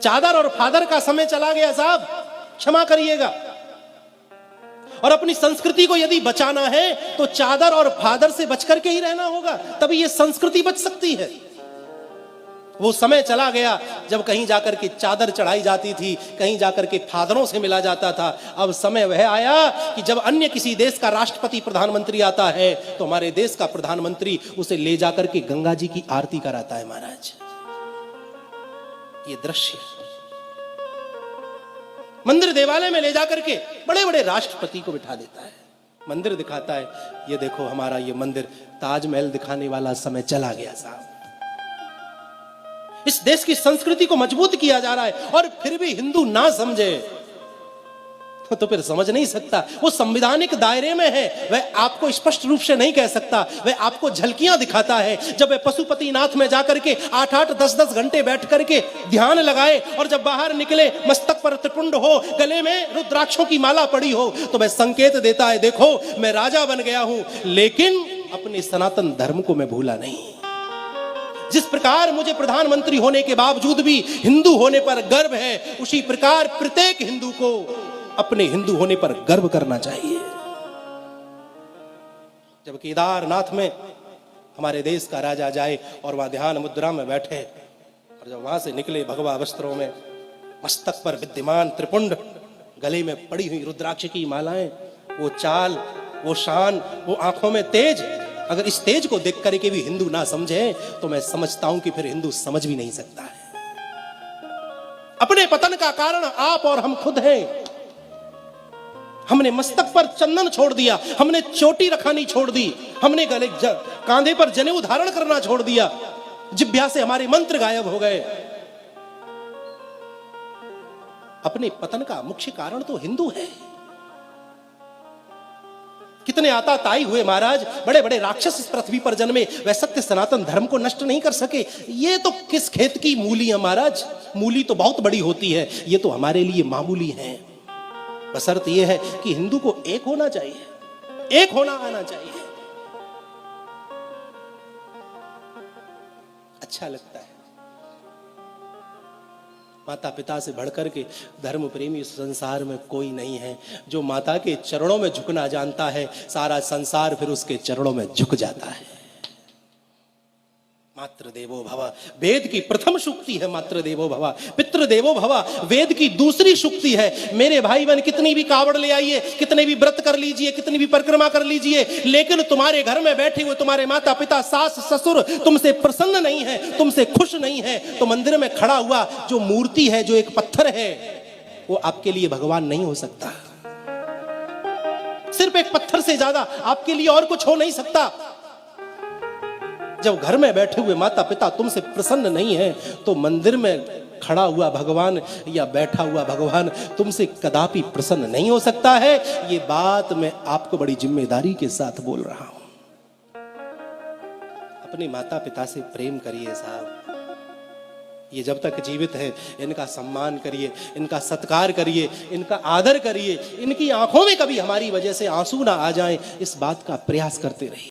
चादर और फादर का समय चला गया साहब, क्षमा करिएगा। और अपनी संस्कृति को यदि बचाना है तो चादर और फादर से बच करके ही रहना होगा, तभी ये संस्कृति बच सकती है। वो समय चला गया जब कहीं जाकर के चादर चढ़ाई जाती थी, कहीं जाकर के फादरों से मिला जाता था। अब समय वह आया कि जब अन्य किसी देश का राष्ट्रपति प्रधानमंत्री आता है तो हमारे देश का प्रधानमंत्री उसे ले जाकर के गंगा जी की आरती कराता है। महाराज, ये दृश्य मंदिर देवालय में ले जाकर के बड़े बड़े राष्ट्रपति को बिठा देता है, मंदिर दिखाता है। ये देखो हमारा ये मंदिर, ताजमहल दिखाने वाला समय चला गया साहब। इस देश की संस्कृति को मजबूत किया जा रहा है और फिर भी हिंदू ना समझे तो फिर समझ नहीं सकता। वो संवैधानिक दायरे में है, वह आपको स्पष्ट रूप से नहीं कह सकता, वह आपको झलकियां दिखाता है। जब वह पशुपतिनाथ में जाकर के 8-8, 10-10 घंटे बैठ करके ध्यान लगाए और जब बाहर निकले मस्तक पर त्रिपुंड हो, गले में रुद्राक्षों की माला पड़ी हो, तो वह संकेत देता है, देखो मैं राजा बन गया हूं लेकिन अपने सनातन धर्म को मैं भूला नहीं। जिस प्रकार मुझे प्रधानमंत्री होने के बावजूद भी हिंदू होने पर गर्व है, उसी प्रकार प्रत्येक हिंदू को अपने हिंदू होने पर गर्व करना चाहिए। जब केदारनाथ में हमारे देश का राजा जाए और वहां ध्यान मुद्रा में बैठे और जब वहां से निकले भगवा वस्त्रों में, मस्तक पर विद्यमान त्रिपुंड, गले में पड़ी हुई रुद्राक्ष की मालाएं, वो चाल, वो शान, वो आंखों में तेज, अगर इस तेज को देख करके भी हिंदू ना समझे तो मैं समझता हूं कि फिर हिंदू समझ भी नहीं सकता है। अपने पतन का कारण आप और हम खुद हैं। हमने मस्तक पर चंदन छोड़ दिया, हमने चोटी रखानी छोड़ दी, हमने गले कांधे पर जनेऊ धारण करना छोड़ दिया, जिह्वा से हमारे मंत्र गायब हो गए। अपने पतन का मुख्य कारण तो हिंदू है। कितने आताताई हुए महाराज, बड़े बड़े राक्षस इस पृथ्वी पर जन्मे, वह सत्य सनातन धर्म को नष्ट नहीं कर सके। ये तो किस खेत की मूली है महाराज, मूली तो बहुत बड़ी होती है, ये तो हमारे लिए मामूली है। बशर्त यह है कि हिंदू को एक होना चाहिए, एक होना आना चाहिए। अच्छा लगता है। माता पिता से बढ़कर के धर्म प्रेमी संसार में कोई नहीं है। जो माता के चरणों में झुकना जानता है, सारा संसार फिर उसके चरणों में झुक जाता है। मातृ देवो भव, वेद की प्रथम सूक्ति है मातृ देवो भव। पितृ देवो भव, वेद की दूसरी सूक्ति है। मेरे भाई बहन, कितनी भी कावड़ ले आइए, कितने भी व्रत कर लीजिए, कितनी भी परिक्रमा कर लीजिए, लेकिन तुम्हारे घर में बैठे हुए तुम्हारे माता पिता, सास ससुर तुमसे प्रसन्न नहीं है, तुमसे खुश नहीं है, तो मंदिर में खड़ा हुआ जो मूर्ति है, जो एक पत्थर है, वो आपके लिए भगवान नहीं हो सकता। सिर्फ एक पत्थर से ज्यादा आपके लिए और कुछ हो नहीं सकता। जब घर में बैठे हुए माता पिता तुमसे प्रसन्न नहीं है तो मंदिर में खड़ा हुआ भगवान या बैठा हुआ भगवान तुमसे कदापि प्रसन्न नहीं हो सकता है। ये बात मैं आपको बड़ी जिम्मेदारी के साथ बोल रहा हूं। अपने माता पिता से प्रेम करिए साहब। ये जब तक जीवित है इनका सम्मान करिए, इनका सत्कार करिए, इनका आदर करिए, इनकी आंखों में कभी हमारी वजह से आंसू ना आ जाएं, इस बात का प्रयास करते रहिए।